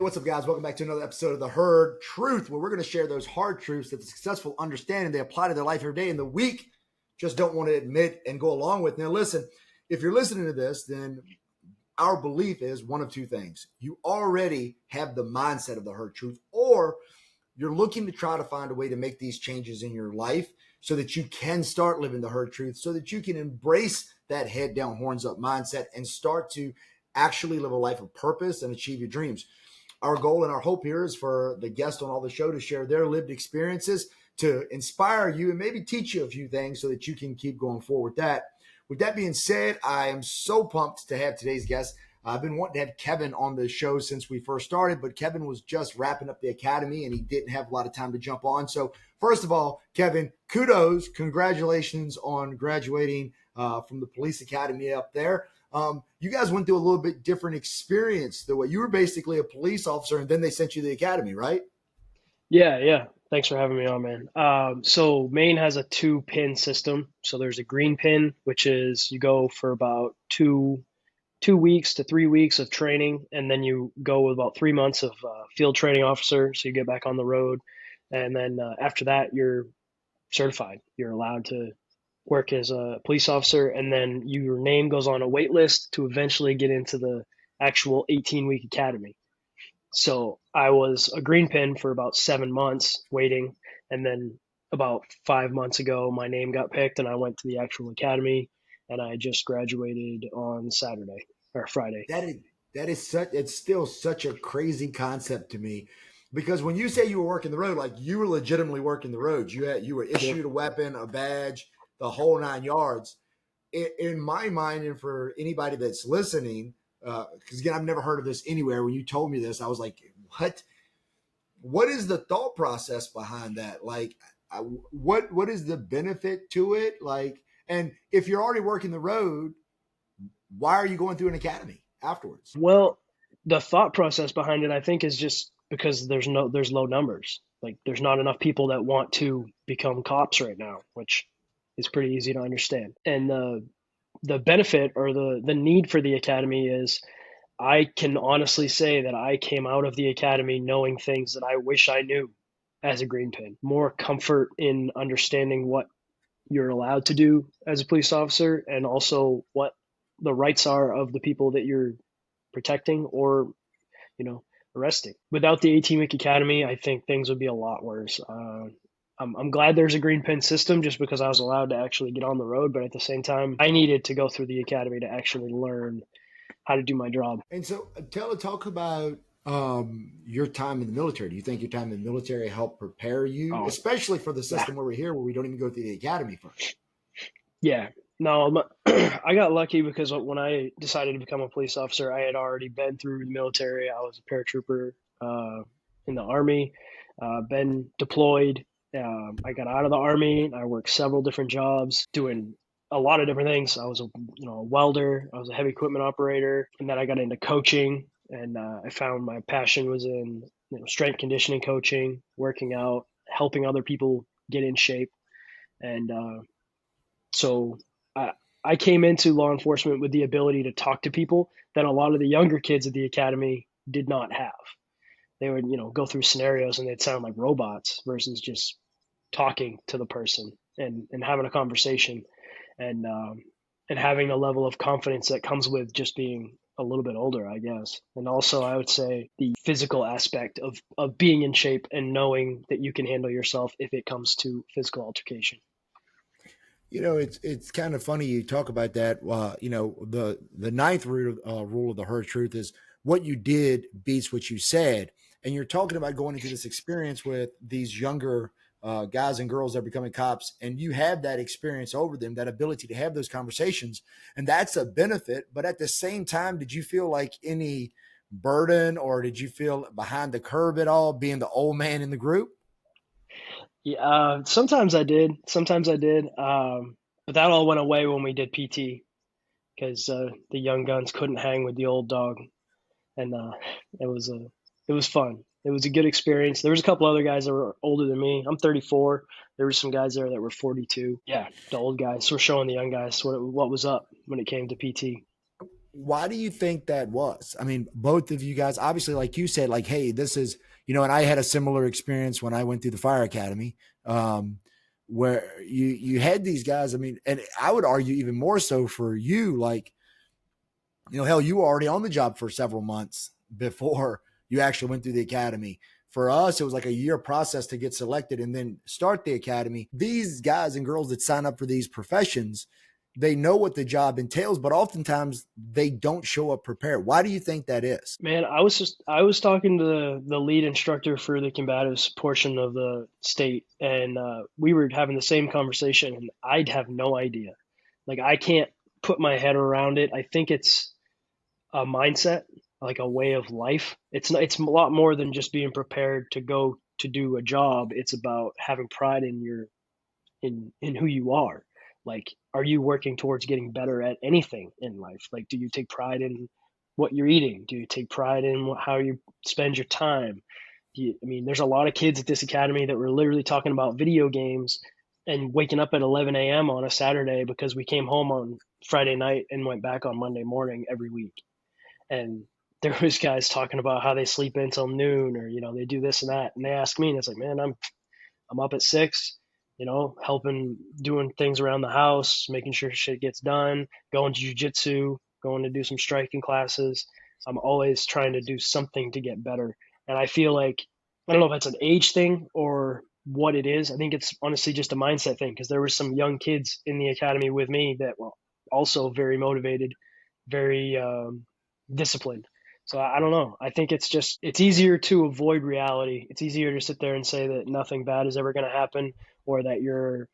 What's up, guys? Welcome back to another episode of The Herd Truth, where we're going to share those hard truths that the successful understand and they apply to their life every day in the week, just don't want to admit and go along with. Now, listen, if you're listening to this, then our belief is one of two things. You already have the mindset of the herd truth, or you're looking to try to find a way to make these changes in your life so that you can start living the herd truth, so that you can embrace that head down, horns up mindset and start to actually live a life of purpose and achieve your dreams. Our goal and our hope here is for the guests on all the show to share their lived experiences to inspire you and maybe teach you a few things so that you can keep going forward with that. With that being said, I am so pumped to have today's guest. I've been wanting to have Kevin on the show since we first started, but Kevin was just wrapping up the academy and he didn't have a lot of time to jump on. So first of all, Kevin, kudos, congratulations on graduating from the police academy up there. You guys went through a little bit different experience the way you were basically a police officer and then they sent you to the academy, right? Yeah. Thanks for having me on, man. So Maine has a two-pin system. So there's a green pin, which is you go for about two weeks to 3 weeks of training, and then you go with about 3 months of field training officer. So you get back on the road, and then after that, you're certified. You're allowed to work as a police officer, and then your name goes on a wait list to eventually get into the actual 18-week academy. So I was a green pin for about 7 months waiting, and then about 5 months ago, my name got picked, and I went to the actual academy, and I just graduated on Saturday or Friday. That is it's still such a crazy concept to me because when you say you were working the road, like you were legitimately working the roads. You were Yep. issued a weapon, a badge, the whole nine yards. In my mind, and for anybody that's listening, because again, I've never heard of this anywhere. When you told me this, I was like, "What? What is the thought process behind that? Like, what is the benefit to it? Like, and if you're already working the road, why are you going through an academy afterwards?" Well, the thought process behind it, I think, is just because there's low numbers. Like there's not enough people that want to become cops right now, which is pretty easy to understand. And the benefit or the need for the academy is I can honestly say that I came out of the academy knowing things that I wish I knew as a green pin. More comfort in understanding what you're allowed to do as a police officer and also what the rights are of the people that you're protecting or, you know, arresting. Without the 18-week academy, I think things would be a lot worse. I'm glad there's a green pin system just because I was allowed to actually get on the road, but at the same time, I needed to go through the academy to actually learn how to do my job. And so, talk about your time in the military. Do you think your time in the military helped prepare you, Oh, especially for the yeah, system where we're here, where we don't even go through the academy first? yeah. No, I got lucky because when I decided to become a police officer, I had already been through the military. I was a paratrooper in the Army, been deployed. I got out of the Army. I worked several different jobs doing a lot of different things. I was a welder. I was a heavy equipment operator, and then I got into coaching. And I found my passion was in strength conditioning coaching, working out, helping other people get in shape. And so I, I came into law enforcement with the ability to talk to people that a lot of the younger kids at the academy did not have. They would, go through scenarios and they'd sound like robots versus just talking to the person and having a conversation and and having a level of confidence that comes with just being a little bit older, I guess. And also, I would say the physical aspect of being in shape and knowing that you can handle yourself if it comes to physical altercation. It's kind of funny you talk about that. The ninth rule of the herd truth is what you did beats what you said, and you're talking about going into this experience with these younger guys and girls that are becoming cops, and you have that experience over them, that ability to have those conversations, and that's a benefit. But at the same time, did you feel like any burden, or did you feel behind the curve at all, being the old man in the group? Yeah, sometimes I did. Sometimes I did. But that all went away when we did PT because the young guns couldn't hang with the old dog, and it was it was fun. It was a good experience. There was a couple other guys that were older than me. I'm 34. There were some guys there that were 42. Yeah, the old guys were showing the young guys what was up when it came to PT. Why do you think that was? I mean, both of you guys, obviously, like you said, like, hey, this is, and I had a similar experience when I went through the fire academy, where you had these guys. I mean, and I would argue even more so for you, like, hell, you were already on the job for several months before you actually went through the academy. For us, it was like a year process to get selected and then start the academy. These guys and girls that sign up for these professions, they know what the job entails, but oftentimes they don't show up prepared. Why do you think that is? Man, I was talking to the lead instructor for the combatives portion of the state, and we were having the same conversation, and I'd have no idea. Like I can't put my head around it. I think it's a mindset, like a way of life. It's a lot more than just being prepared to go to do a job. It's about having pride in in who you are. Like, are you working towards getting better at anything in life? Like, do you take pride in what you're eating? Do you take pride in how you spend your time? I mean, there's a lot of kids at this academy that were literally talking about video games and waking up at 11 a.m. on a Saturday because we came home on Friday night and went back on Monday morning every week. And there was guys talking about how they sleep until noon, or they do this and that. And they ask me, and it's like, man, I'm up at 6, helping, doing things around the house, making sure shit gets done, going to jujitsu, going to do some striking classes. I'm always trying to do something to get better. And I feel like, I don't know if that's an age thing or what it is. I think it's honestly just a mindset thing, because there were some young kids in the academy with me that were also very motivated, very disciplined. So I don't know. I think it's easier to avoid reality. It's easier to sit there and say that nothing bad is ever going to happen, or that you're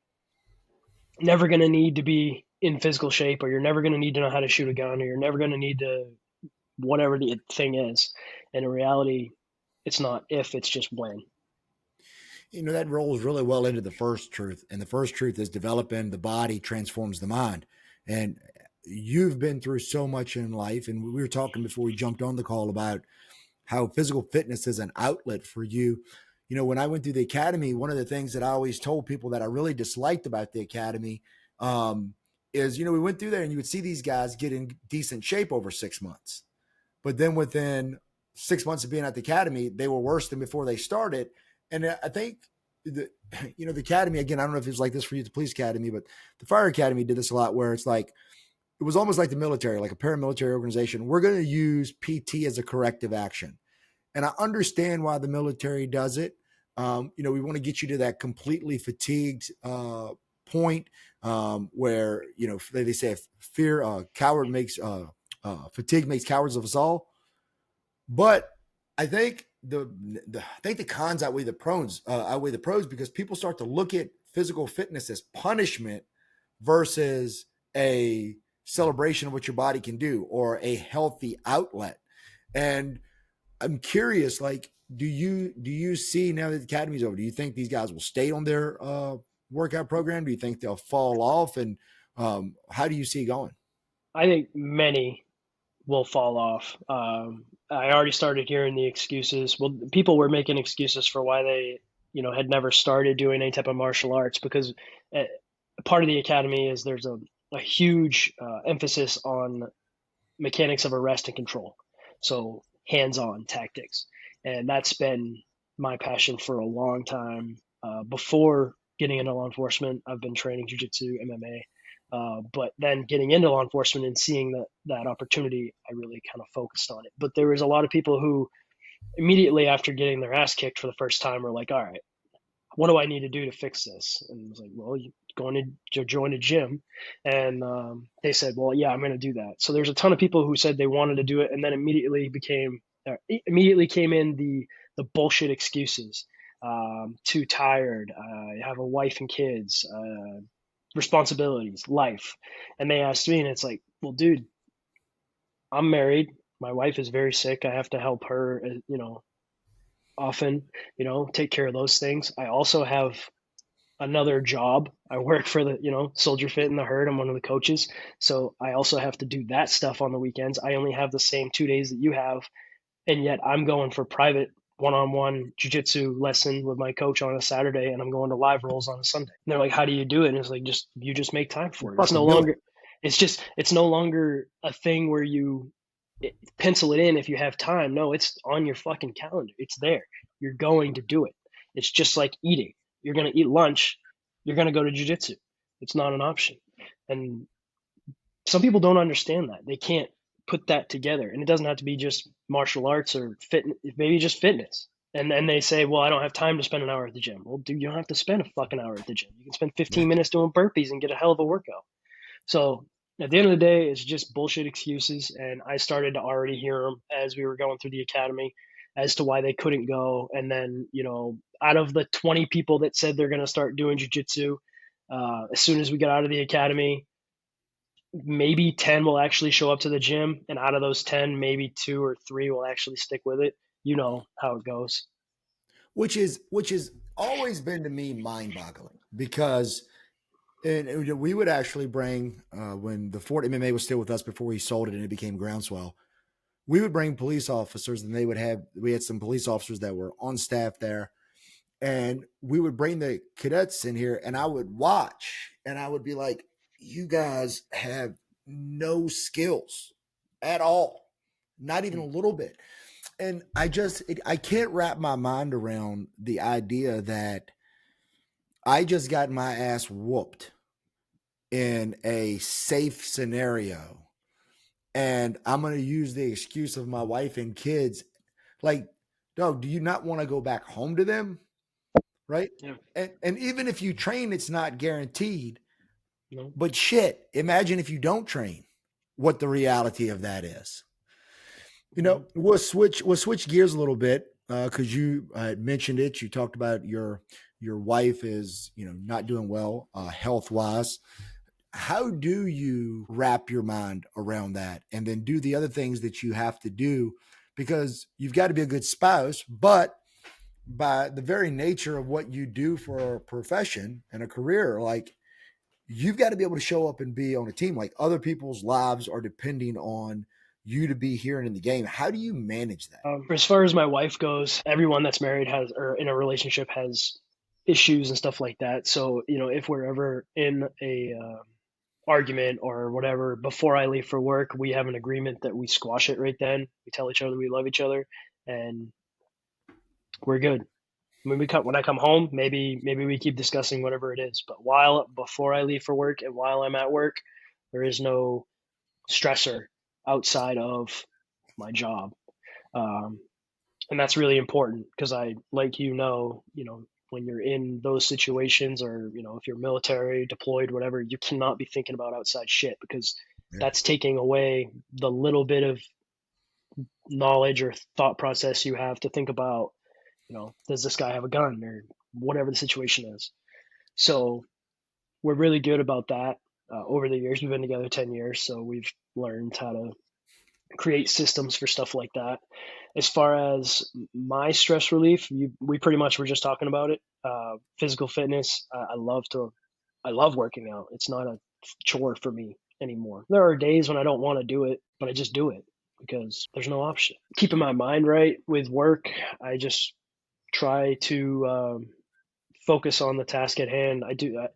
never going to need to be in physical shape, or you're never going to need to know how to shoot a gun, or you're never going to need to, whatever the thing is. And in reality, it's not if, it's just when. That rolls really well into the first truth. And the first truth is developing the body transforms the mind. And you've been through so much in life. And we were talking before we jumped on the call about how physical fitness is an outlet for you. When I went through the academy, one of the things that I always told people that I really disliked about the academy is, we went through there and you would see these guys get in decent shape over 6 months. But then within 6 months of being at the academy, they were worse than before they started. And I think the academy, again, I don't know if it was like this for you at the police academy, but the fire academy did this a lot, where it's like, it was almost like the military, like a paramilitary organization. We're going to use PT as a corrective action. And I understand why the military does it. We want to get you to that completely fatigued point where, they say fatigue makes cowards of us all. But I think the cons outweigh the pros, because people start to look at physical fitness as punishment versus a celebration of what your body can do, or a healthy outlet. And I'm curious, like, do you see, now that the academy's over, do you think these guys will stay on their workout program? Do you think they'll fall off? And how do you see it going? I think many will fall off. I already started hearing the excuses. Well, people were making excuses for why they, had never started doing any type of martial arts, because uh, part of the academy is there's a huge emphasis on mechanics of arrest and control. So hands-on tactics. And that's been my passion for a long time. Before getting into law enforcement, I've been training jujitsu, MMA. But then getting into law enforcement and seeing that opportunity, I really kind of focused on it. But there was a lot of people who immediately after getting their ass kicked for the first time were like, all right, what do I need to do to fix this? And I was like, well, you going to join a gym. And they said, well, yeah, I'm going to do that. So there's a ton of people who said they wanted to do it, and then immediately came in the bullshit excuses. Too tired. I have a wife and kids. Responsibilities, life. And they asked me, and it's like, well, dude, I'm married. My wife is very sick. I have to help her, often, take care of those things. I also have another job. I work for the, Soldier Fit in the Herd. I'm one of the coaches. So I also have to do that stuff on the weekends. I only have the same 2 days that you have. And yet I'm going for private one-on-one jujitsu lesson with my coach on a Saturday, and I'm going to live rolls on a Sunday. And they're like, how do you do it? And it's like, you just make time for it. It's no longer, It's no longer a thing where you pencil it in if you have time. No, it's on your fucking calendar. It's there. You're going to do it. It's just like eating. You're going to eat lunch. You're going to go to jujitsu. It's not an option. And some people don't understand that. They can't put that together. And it doesn't have to be just martial arts or fitness, maybe just fitness. And then they say, well, I don't have time to spend an hour at the gym. Well, dude, you don't have to spend a fucking hour at the gym. You can spend 15 minutes doing burpees and get a hell of a workout. So at the end of the day, it's just bullshit excuses. And I started to already hear them as we were going through the academy as to why they couldn't go. And then, out of the 20 people that said they're going to start doing jujitsu, as soon as we got out of the academy, maybe 10 will actually show up to the gym. And out of those 10, maybe 2 or 3 will actually stick with it. You know how it goes. Which is always been to me mind-boggling, because we would actually bring when the Fort MMA was still with us before he sold it and it became Groundswell. We would bring police officers, and we had some police officers that were on staff there, and we would bring the cadets in here, and I would watch, and I would be like, you guys have no skills at all, not even a little bit. And I can't wrap my mind around the idea that I just got my ass whooped in a safe scenario, and I'm going to use the excuse of my wife and kids. Like, no, do you not want to go back home to them? Right. Yeah. And even if you train, it's not guaranteed. No. But shit, imagine if you don't train, what the reality of that is. We'll switch gears a little bit, because you mentioned it. You talked about your wife is not doing well health wise. How do you wrap your mind around that, and then do the other things that you have to do? Because you've got to be a good spouse, but by the very nature of what you do for a profession and a career, like, you've got to be able to show up and be on a team. Like, other people's lives are depending on you to be here and in the game. How do you manage that? As far as my wife goes, everyone that's married has, or in a relationship, has issues and stuff like that. So, if we're ever in a argument or whatever, before I leave for work, we have an agreement that we squash it right then. We tell each other we love each other, and we're good. When I come home, maybe we keep discussing whatever it is. But before I leave for work and while I'm at work, there is no stressor outside of my job. And that's really important, because when you're in those situations, or, if you're military, deployed, whatever, you cannot be thinking about outside shit, because that's taking away the little bit of knowledge or thought process you have to think about, does this guy have a gun, or whatever the situation is. So we're really good about that. Over the years, we've been together 10 years, so we've learned how to create systems for stuff like that. As far as my stress relief, we pretty much were just talking about it. Physical fitness. I love working out. It's not a chore for me anymore. There are days when I don't want to do it, but I just do it because there's no option. Keeping my mind right with work, I just try to focus on the task at hand. I do that.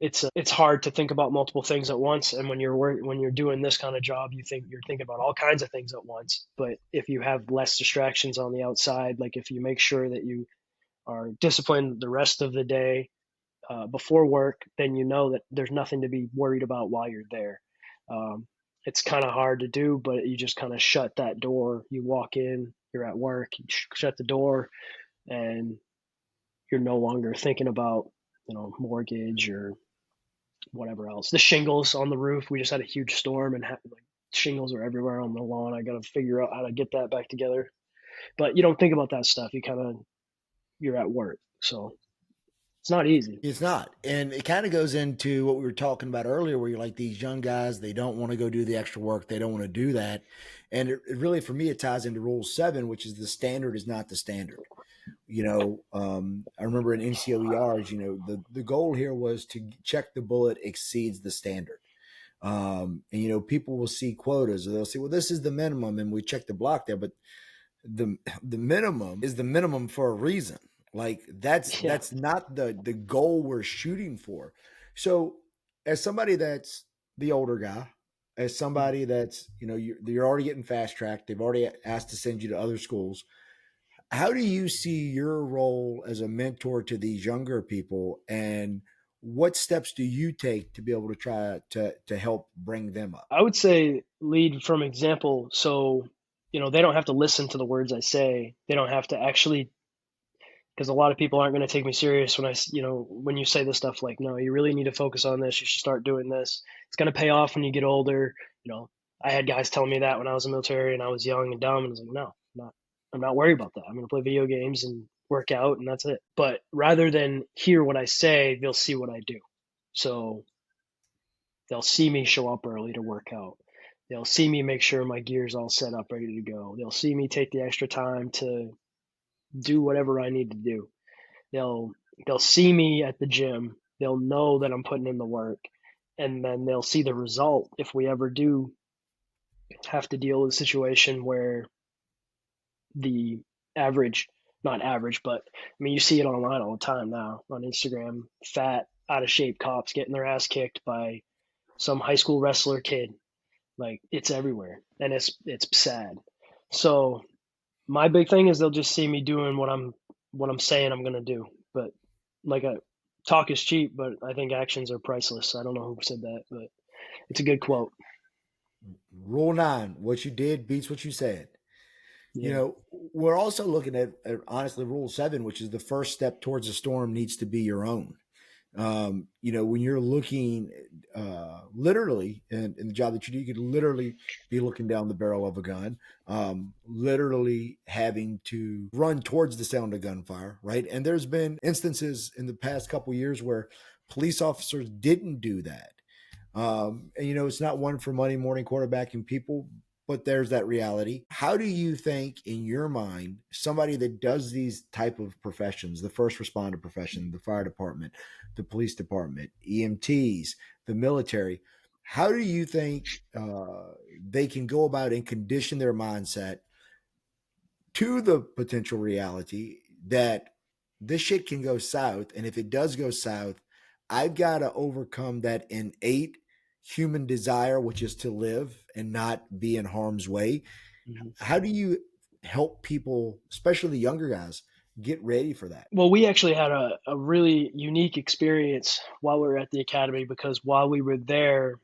It's hard to think about multiple things at once, and when you're doing this kind of job, you're thinking about all kinds of things at once. But if you have less distractions on the outside, like if you make sure that you are disciplined the rest of the day before work, then you know that there's nothing to be worried about while you're there. It's kind of hard to do, but you just kind of shut that door. You walk in, you're at work, you shut the door, and you're no longer thinking about mortgage or whatever else. The shingles on the roof. We just had a huge storm, and shingles are everywhere on the lawn. I got to figure out how to get that back together. But you don't think about that stuff. You're at work, so it's not easy. It's not. And it kind of goes into what we were talking about earlier, where you're like, these young guys, they don't want to go do the extra work. They don't want to do that. And it really, for me, it ties into Rule 7, which is the standard is not the standard. I remember in NCOERs, the goal here was to check the bullet exceeds the standard. And people will see quotas, or they'll say, well, this is the minimum, and we check the block there, but the minimum is the minimum for a reason. Like, that's not the goal we're shooting for. So as somebody that's the older guy, as somebody that's, you're already getting fast tracked. They've already asked to send you to other schools. How do you see your role as a mentor to these younger people, and what steps do you take to be able to try to help bring them up? I would say lead from example. So, they don't have to listen to the words I say. They don't have to actually, because a lot of people aren't going to take me serious when when you say this stuff like, no, you really need to focus on this. You should start doing this. It's going to pay off when you get older. I had guys telling me that when I was in the military and I was young and dumb, and I was like, no, I'm not worried about that. I'm going to play video games and work out, and that's it. But rather than hear what I say, they'll see what I do. So they'll see me show up early to work out. They'll see me make sure my gear's all set up, ready to go. They'll see me take the extra time to do whatever I need to do. They'll they'll see me at the gym. They'll know that I'm putting in the work, and then they'll see the result if we ever do have to deal with a situation where the average, not average, but I mean, you see it online all the time now on Instagram, fat, out of shape cops getting their ass kicked by some high school wrestler kid. Like, it's everywhere, and it's sad. So my big thing is they'll just see me doing what I'm saying I'm gonna do. But like, talk is cheap, but I think actions are priceless. I don't know who said that, but it's a good quote. Rule 9: what you did beats what you said. You Yeah. know, we're also looking at honestly Rule 7, which is the first step towards a storm needs to be your own. When you're looking literally in the job that you do, you could literally be looking down the barrel of a gun, literally having to run towards the sound of gunfire, right? And there's been instances in the past couple years where police officers didn't do that. And it's not one for Monday morning quarterbacking people, but there's that reality. How do you think, in your mind, somebody that does these type of professions, the first responder profession, the fire department, the police department, EMTs, the military, how do you think they can go about and condition their mindset to the potential reality that this shit can go south? And if it does go south, I've got to overcome that innate human desire, which is to live and not be in harm's way. Mhm. How do you help people, especially the younger guys, get ready for that? Well, we actually had a really unique experience while we were at the academy, because while we were there,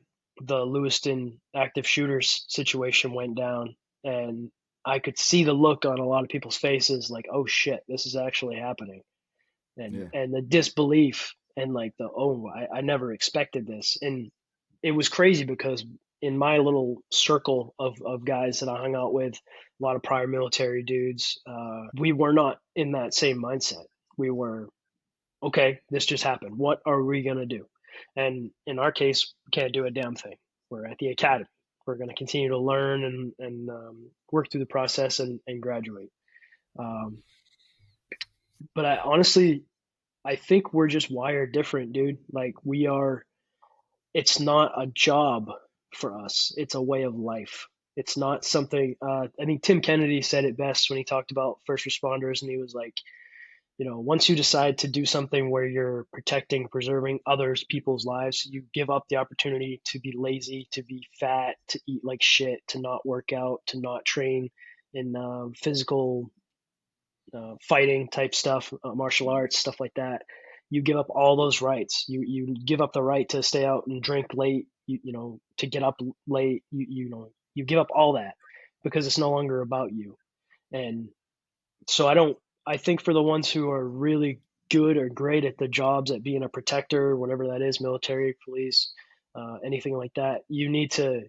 the Lewiston active shooters situation went down, and I could see the look on a lot of people's faces, like, oh shit, this is actually happening. and Yeah. and the disbelief, and like the, oh, I never expected this. And it was crazy because in my little circle of guys that I hung out with, a lot of prior military dudes, we were not in that same mindset. We were, okay, this just happened, what are we going to do? And in our case, we can't do a damn thing. We're at the academy. We're going to continue to learn and work through the process and graduate. um, but I honestly, I think we're just wired different, dude. Like, it's not a job for us. It's a way of life. It's not something, I think Tim Kennedy said it best when he talked about first responders, and he was like, once you decide to do something where you're protecting, preserving others, people's lives, you give up the opportunity to be lazy, to be fat, to eat like shit, to not work out, to not train in physical fighting type stuff, martial arts, stuff like that. You give up all those rights. You give up the right to stay out and drink late. To get up late. You give up all that because it's no longer about you. And so I don't. I think for the ones who are really good or great at the jobs, at being a protector, whatever that is, military, police, anything like that, you need to.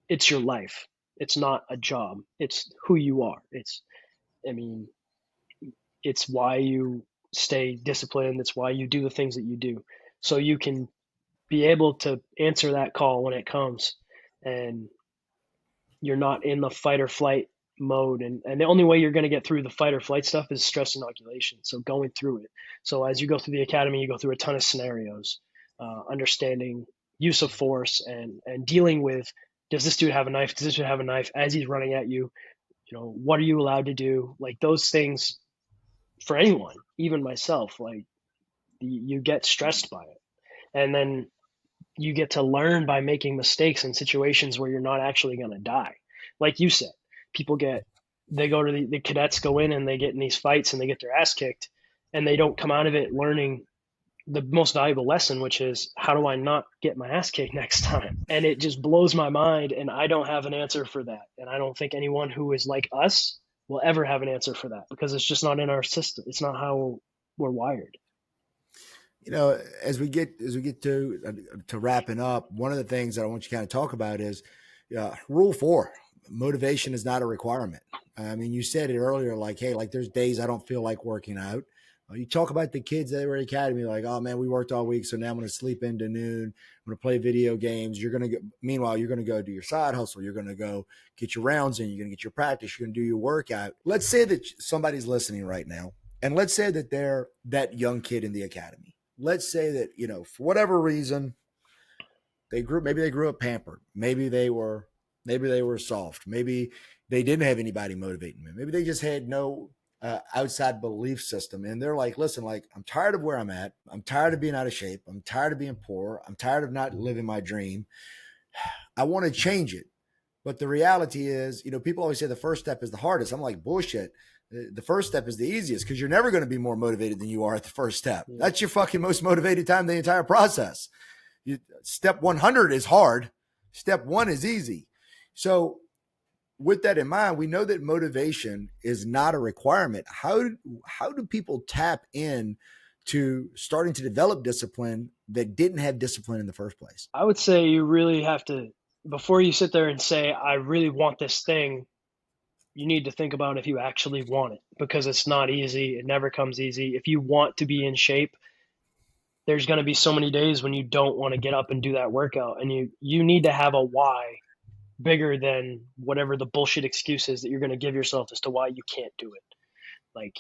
It's your life. It's not a job. It's who you are. I mean, it's why you stay disciplined. It's why you do the things that you do. So you can be able to answer that call when it comes, and you're not in the fight or flight mode. And the only way you're going to get through the fight or flight stuff is stress inoculation. So going through it. So as you go through the academy, you go through a ton of scenarios, understanding use of force and dealing with, does this dude have a knife? Does this dude have a knife as he's running at you? What are you allowed to do? Like, those things, for anyone, even myself, like, you get stressed by it. And then you get to learn by making mistakes in situations where you're not actually going to die. Like you said, they go to the cadets go in and they get in these fights and they get their ass kicked and they don't come out of it learning the most valuable lesson, which is how do I not get my ass kicked next time? And it just blows my mind. And I don't have an answer for that. And I don't think anyone who is like us will ever have an answer for that because it's just not in our system. It's not how we're wired. You know, as we get to wrapping up, one of the things that I want you to kind of talk about is rule 4: motivation is not a requirement. I mean, you said it earlier, like, hey, like there's days I don't feel like working out. You talk about the kids that were in the academy, like, oh man, we worked all week, so now I'm going to sleep into noon. I'm going to play video games. Meanwhile, you're going to go do your side hustle. You're going to go get your rounds in. You're going to get your practice. You're going to do your workout. Let's say that somebody's listening right now, and let's say that they're that young kid in the academy. Let's say that, you know, for whatever reason, maybe they grew up pampered. Maybe they were soft. Maybe they didn't have anybody motivating them. Maybe they just had no outside belief system. And they're like, listen, like, I'm tired of where I'm at. I'm tired of being out of shape. I'm tired of being poor. I'm tired of not living my dream. I want to change it. But the reality is, you know, people always say the first step is the hardest. I'm like, bullshit. The first step is the easiest because you're never going to be more motivated than you are at the first step. That's your fucking most motivated time the entire process. Step 100 is hard. Step 1 is easy. So with that in mind, we know that motivation is not a requirement. How do people tap in to starting to develop discipline that didn't have discipline in the first place? I would say you really have to, before you sit there and say, I really want this thing, you need to think about if you actually want it because it's not easy. It never comes easy. If you want to be in shape, there's going to be so many days when you don't want to get up and do that workout. And you need to have a why bigger than whatever the bullshit excuse is that you're going to give yourself as to why you can't do it. Like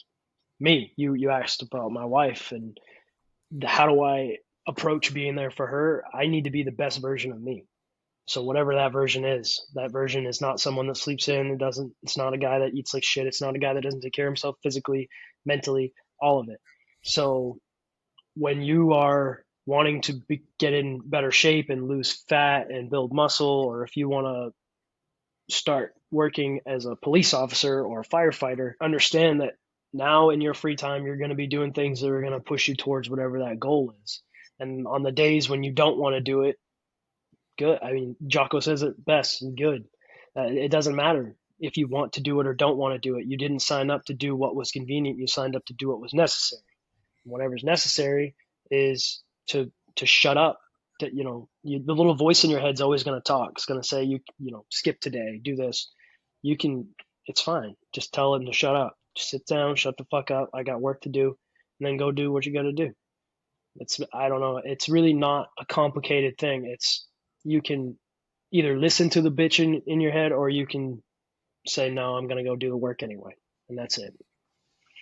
me, you asked about my wife and how do I approach being there for her? I need to be the best version of me. So whatever that version is not someone that sleeps in. It's not a guy that eats like shit. It's not a guy that doesn't take care of himself physically, mentally, all of it. So when you are wanting to get in better shape and lose fat and build muscle, or if you want to start working as a police officer or a firefighter, understand that now in your free time, you're going to be doing things that are going to push you towards whatever that goal is. And on the days when you don't want to do it, good. I mean, Jocko says it best, good. It doesn't matter if you want to do it or don't want to do it. You didn't sign up to do what was convenient. You signed up to do what was necessary. Whatever's necessary is to shut up. The little voice in your head's always going to talk. It's going to say, skip today, do this. It's fine. Just tell him to shut up. Just sit down, shut the fuck up. I got work to do, and then go do what you got to do. I don't know. It's really not a complicated thing. You can either listen to the bitch in your head or you can say, no, I'm going to go do the work anyway. And that's it.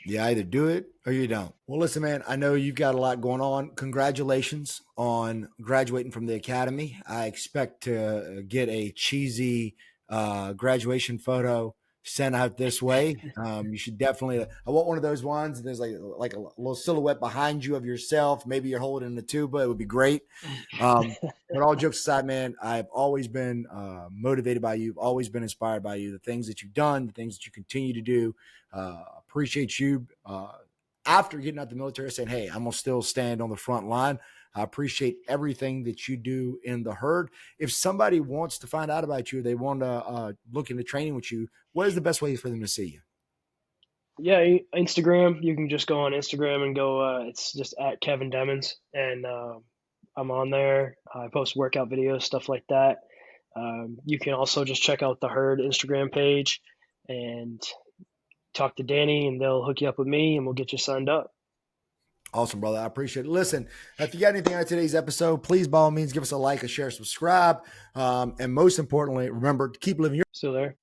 You either do it or you don't. Well, listen, man, I know you've got a lot going on. Congratulations on graduating from the academy. I expect to get a cheesy graduation photo sent out this way. You should definitely, I want one of those ones. And there's like a little silhouette behind you of yourself. Maybe you're holding the tuba. It would be great. But all jokes aside, man, I've always been motivated by you. I've always been inspired by you. The things that you've done, the things that you continue to do. Appreciate you after getting out the military saying, hey, I'm going to still stand on the front line. I appreciate everything that you do in the herd. If somebody wants to find out about you, they want to look into training with you, what is the best way for them to see you? Yeah, Instagram. You can just go on Instagram and go, it's just at Kevin Demmons. And I'm on there. I post workout videos, stuff like that. You can also just check out the herd Instagram page and talk to Danny and they'll hook you up with me and we'll get you signed up. Awesome, brother. I appreciate it. Listen, if you got anything on today's episode, please, by all means, give us a like, a share, subscribe. And most importantly, remember to keep living your... Still there?